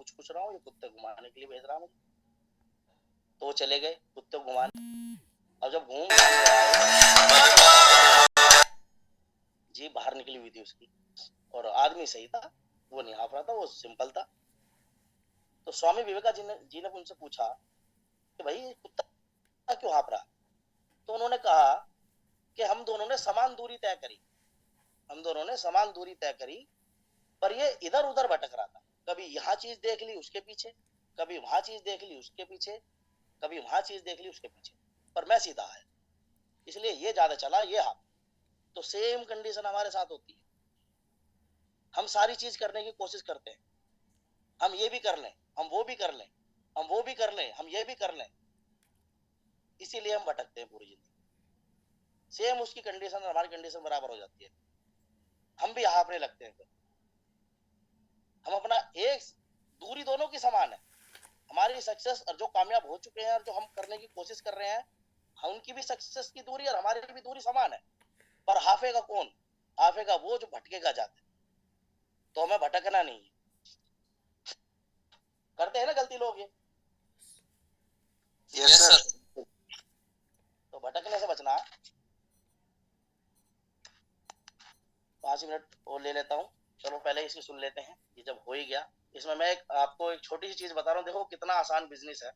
पूछ पूछ रहा हूँ, ये कुत्ते घुमाने के लिए भेज रहा हूँ। तो वो चले गए कुत्ते घुमाने। अब जब घूम जी बाहर निकली हुई थी उसकी, और आदमी सही था, वो नहीं हाँफ रहा था, वो सिंपल था। तो स्वामी विवेकानंद जी ने उनसे पूछा कि भाई कुत्ता क्यों हाँफ रहा? तो उन्होंने कहा कि हम दोनों ने समान दूरी तय करी, हम दोनों ने समान दूरी तय करी, पर ये इधर उधर भटक रहा था। कभी यहाँ चीज देख ली उसके पीछे, कभी वहां चीज देख ली उसके पीछे, कभी वहां चीज देख ली उसके पीछे, पर मैं सीधा है, इसलिए ये ज्यादा चला, ये हाँ। तो सेम कंडीशन हमारे साथ होती है। हम सारी चीज करने की कोशिश करते हैं, हम ये भी कर लें, हम वो भी कर लें, हम वो भी कर लें, हम ये भी कर लें, इसीलिए हम भटकते हैं पूरी जिंदगी। सेम उसकी कंडीशन और हमारी कंडीशन बराबर हो जाती है, हम भी हाँफने लगते हैं। फिर हम अपना एक दूरी दोनों की समान है, हमारी सक्सेस और जो कामयाब हो चुके हैं और जो हम करने की कोशिश कर रहे हैं, उनकी भी सक्सेस की दूरी और हमारी भी दूरी समान है। पर हाफेगा कौन? हाफेगा वो जो भटकेगा जाता है। तो हमें भटकना नहीं है। करते हैं ना गलती लोग ये। Yes sir. तो भटकने से बचना। 5 मिनट और ले लेता हूँ। चलो पहले इसे सुन लेते हैं, ये जब हो ही गया। इसमें मैं आपको एक छोटी सी चीज बता रहा हूँ, देखो कितना आसान बिजनेस है।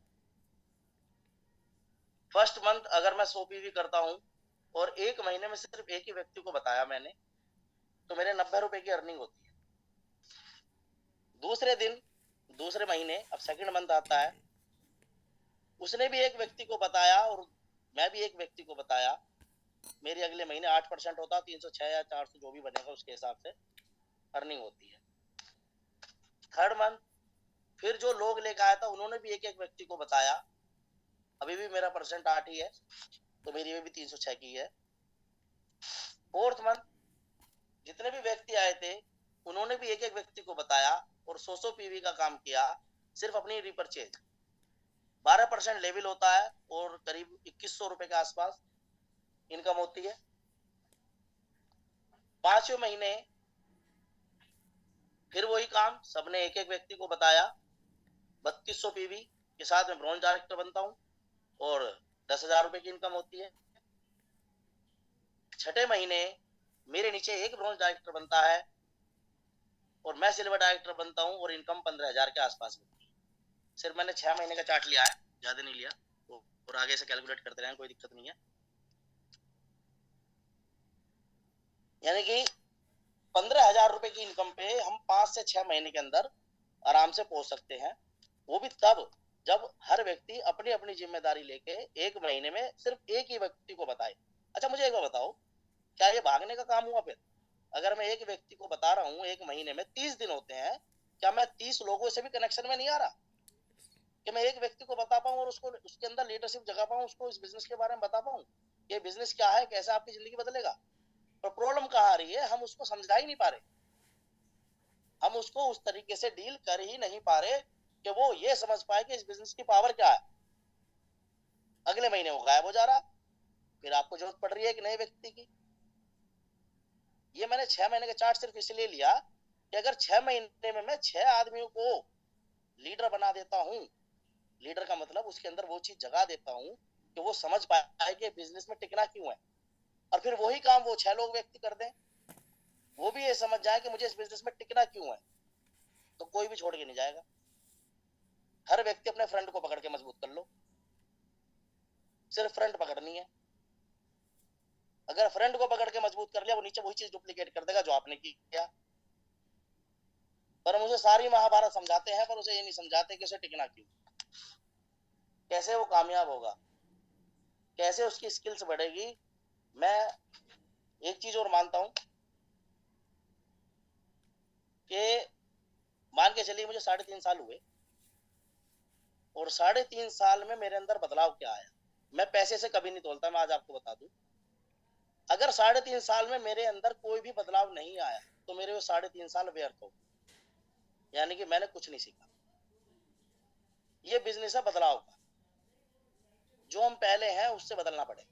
फर्स्ट मंथ अगर मैं 100 पीवी करता हूँ और एक महीने में सिर्फ एक ही व्यक्ति को बताया मैंने, तो मेरे 90 रुपए की अर्निंग होती है। दूसरे महीने, अब सेकंड मंथ आता है, उसने भी एक व्यक्ति को बताया और मैं भी एक व्यक्ति को बताया, मेरी अगले महीने 8% होता, 306 या 400 जो भी बनेगा उसके हिसाब से अर्निंग होती है। थर्ड मंथ फिर जो लोग लेकर आया था उन्होंने भी एक एक व्यक्ति को बताया, अभी भी मेरा परसेंट 8 ही है, तो मेरी भी 306 की है। फोर्थ मंथ जितने भी व्यक्ति आए थे उन्होंने भी एक एक व्यक्ति को बताया और 100 पीवी का काम किया, सिर्फ अपनी रिपर्चेज। 12% लेवल होता है और करीब 2100 रुपए के आसपास इनकम होती है। 5वें महीने फिर वही काम, सबने एक एक व्यक्ति को बताया, 3200 पीवी के साथ में ब्रॉन्ज डायरेक्टर बनता हूँ और 10,000 रुपए की इनकम होती है। 6ठे महीने मेरे नीचे एक ब्रॉन्ज डायरेक्टर बनता है और मैं सिल्वर डायरेक्टर बनता हूँ और इनकम 15,000 के आसपास होती है। सिर्फ मैंने 6 महीने का चार्ट लिया है, ज्यादा नहीं लिया, और आगे से कैलकुलेट करते रहें, कोई दिक्कत नहीं है। यानी कि 15,000 रुपए की इनकम पे हम 5 से 6 महीने के अंदर आराम से पहुंच सकते हैं। वो भी तब जब हर व्यक्ति अपनी अपनी जिम्मेदारी लेके एक महीने में सिर्फ एक ही व्यक्ति को बताए। अच्छा मुझे एक बार बताओ, क्या ये भागने का काम हुआ? फिर अगर मैं एक व्यक्ति को बता रहा हूँ, एक महीने में 30 दिन होते हैं, क्या मैं 30 लोगों से भी कनेक्शन में नहीं आ रहा कि मैं एक व्यक्ति को बता पाऊं और उसको उसके अंदर लीडरशिप जगा पाऊं, उसको इस बिजनेस के बारे में बता पाऊं, ये बिजनेस क्या है, कैसे आपकी जिंदगी बदलेगा। पर प्रॉब्लम कहाँ आ रही है, हम उसको समझा ही नहीं पा रहे, हम उसको उस तरीके से डील कर ही नहीं पा रहे कि वो ये समझ पाए कि इस बिजनेस की पावर क्या है। अगले महीने वो गायब हो जा रहा, फिर आपको जरूरत पड़ रही है एक नए व्यक्ति की। ये मैंने 6 महीने का चार्ट सिर्फ इसलिए लिया कि अगर 6 महीने में मैं 6 आदमियों को लीडर बना देता हूँ, लीडर का मतलब उसके अंदर वो चीज जगा देता हूँ कि वो समझ पाए कि बिजनेस में टिकना क्यों है, और फिर वही काम वो 6 लोग व्यक्ति कर दें, वो भी ये समझ जाए कि मुझे इस बिजनेस में टिकना क्यों है, तो कोई भी छोड़ के नहीं जाएगा। हर व्यक्ति अपने फ्रंट को पकड़ के मजबूत कर लो, सिर्फ फ्रंट पकड़नी है। अगर फ्रंट को पकड़ के मजबूत कर लिया, वो नीचे वही चीज डुप्लीकेट कर देगा जो आपने किया। पर मुझे सारी महाभारत समझाते हैं, पर उसे ये नहीं समझाते कि उसे टिकना क्यों, कैसे वो कामयाब होगा, कैसे उसकी स्किल्स बढ़ेगी। मैं एक चीज और मानता हूं कि मान के चलिए मुझे 3.5 साल हुए और 3.5 साल में मेरे अंदर बदलाव क्या आया। मैं पैसे से कभी नहीं तोलता, मैं आज आपको बता दूं, अगर 3.5 साल में मेरे अंदर कोई भी बदलाव नहीं आया तो मेरे वो 3.5 साल व्यर्थ हो, यानी कि मैंने कुछ नहीं सीखा। ये बिजनेस है बदलाव का, जो हम पहले हैं उससे बदलना पड़ेगा।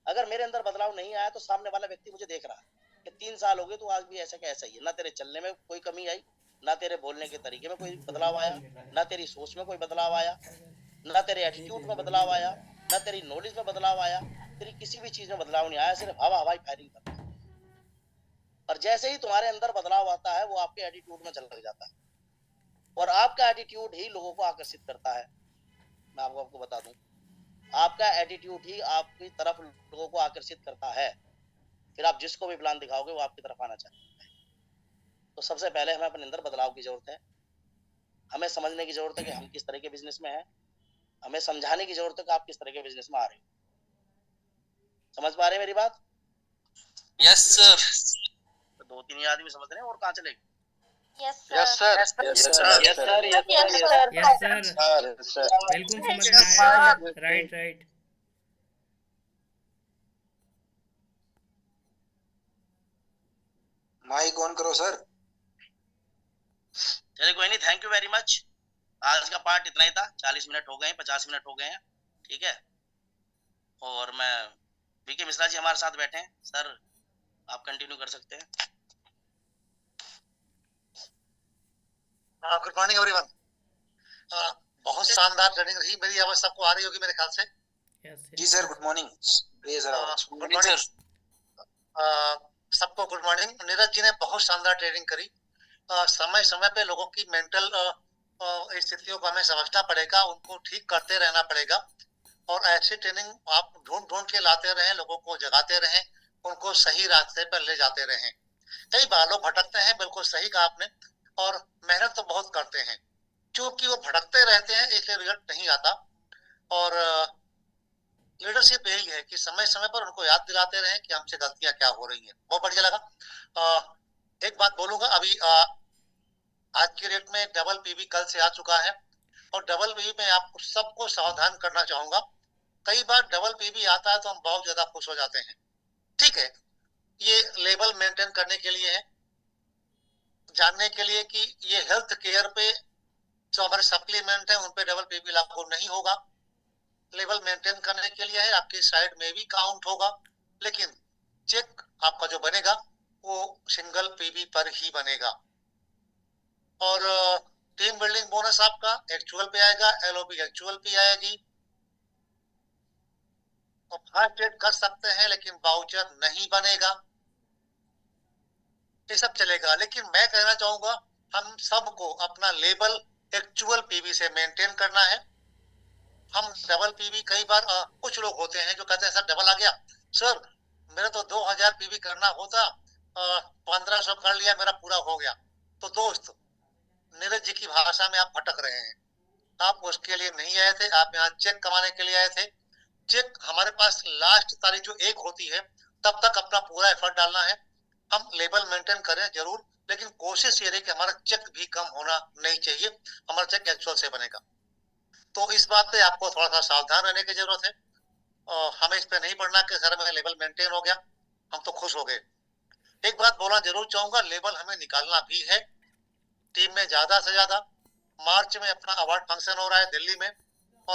अगर मेरे अंदर बदलाव नहीं आया तो सामने वाला व्यक्ति मुझे देख रहा है कि 3 साल हो गए तो आज भी ऐसा का ऐसा ही है, ना तेरे चलने में कोई कमी आई, ना तेरे बोलने के तरीके में कोई बदलाव आया, ना तेरी सोच में कोई बदलाव आया, ना तेरे एटीट्यूड में बदलाव आया, ना तेरी नॉलेज में बदलाव आया, तेरी किसी भी चीज में बदलाव नहीं आया, सिर्फ हवाई फायरिंग कर रहा है। और जैसे ही तुम्हारे अंदर बदलाव आता है वो आपके एटीट्यूड में चल जाता है, और आपका एटीट्यूड ही लोगों को आकर्षित करता है। मैं आपको बता दूं, आपका एटीट्यूड ही आपकी तरफ लोगों को आकर्षित करता है। फिर आप जिसको भी प्लान दिखाओगे वो आपकी तरफ आना चाहेगा। तो सबसे पहले हमें अपने अंदर बदलाव की जरूरत है। हमें समझने की जरूरत है कि हम किस तरह के बिजनेस में हैं। हमें समझाने की जरूरत है कि आप किस तरह के बिजनेस में आ रहे हो। समझ पा रहे हैं मेरी बात? Yes sir. तो 2-3 आदमी समझ रहे हैं, और कहाँ चलेंगे? Yes sir. Yes sir. Yes sir. Yes sir, yes yes sir, sir. Yes sir. बिल्कुल समझ में आया सर। राइट। माइक ऑन करो सर। चलिए कोई नहीं, थैंक यू वेरी मच। आज का पार्ट इतना ही था। 40 मिनट हो गए हैं, 50 मिनट हो गए हैं, ठीक है। और मैं वीके मिश्रा जी हमारे साथ बैठे हैं। सर आप कंटिन्यू कर सकते हैं। Good morning everyone. बहुत शानदार ट्रेनिंग रही। मेरी आवाज सबको आ रही होगी मेरे ख्याल से। जी sir, good morning. Good morning सबको। Good morning. नीरज जी ने बहुत शानदार ट्रेनिंग करी। समय समय पे लोगों की मेंटल स्थितियों को हमें समझना पड़ेगा, उनको ठीक करते रहना पड़ेगा, और ऐसी ट्रेनिंग आप ढूंढ ढूंढ के लाते रहें, लोगों को जगाते रहें, उनको सही रास्ते पर ले जाते रहें। कई बार लोग भटकते हैं, बिल्कुल सही कहा आपने, और मेहनत तो बहुत करते हैं, क्योंकि वो भटकते रहते हैं इसलिए रिजल्ट नहीं आता। और लीडरशिप यही है कि समय समय पर उनको याद दिलाते रहें कि हमसे गलतियां क्या हो रही हैं। बहुत बढ़िया लगा। एक बात बोलूंगा, अभी आज की डेट में डबल पीवी कल से आ चुका है, और डबल पीवी में आपको सबको सावधान करना चाहूंगा। कई बार डबल पीवी आता है तो हम बहुत ज्यादा खुश हो जाते हैं। ठीक है, ये लेवल मेंटेन करने के लिए है, जानने के लिए कि ये हेल्थ केयर पे जो हमारे सप्लीमेंट है उन पे डबल पीवी लागू नहीं होगा। लेवल मेंटेन करने के लिए है, आपकी साइड में भी काउंट होगा, लेकिन चेक आपका जो बनेगा वो सिंगल पीवी पर ही बनेगा। और टीम बिल्डिंग बोनस आपका एक्चुअल पे आएगा, एलओपी एक्चुअल पे आएगी। और फास्ट ट्रेड कर सकते हैं लेकिन वाउचर नहीं बनेगा। ये सब चलेगा, लेकिन मैं कहना चाहूंगा हम सबको अपना लेवल एक्चुअल पीवी से मेंटेन करना है। हम डबल पीवी कई बार कुछ लोग होते हैं जो कहते हैं सर डबल आ गया, सर मेरा तो 2000 पीवी करना होता, 1500 कर लिया, मेरा पूरा हो गया। तो दोस्त, नीरज जी की भाषा में आप भटक रहे हैं। आप उसके लिए नहीं आए थे, आप यहाँ चेक कमाने के लिए आए थे। चेक हमारे पास लास्ट तारीख जो 1 होती है तब तक अपना पूरा एफर्ट डालना है। हम लेवल मेंटेन करें जरूर, लेकिन कोशिश ये रही कि हमारा चेक भी कम होना नहीं चाहिए, हमारा चेक एक्चुअल से बनेगा। तो इस बात पे आपको थोड़ा सा सावधान रहने की जरूरत है। हमें इस पे नहीं पढ़ना कि सर मेरा लेवल मेंटेन हो गया, हम तो खुश हो गए। एक बात बोलना जरूर चाहूंगा, लेवल हमें निकालना भी है टीम में ज्यादा से ज्यादा। मार्च में अपना अवार्ड फंक्शन हो रहा है दिल्ली में,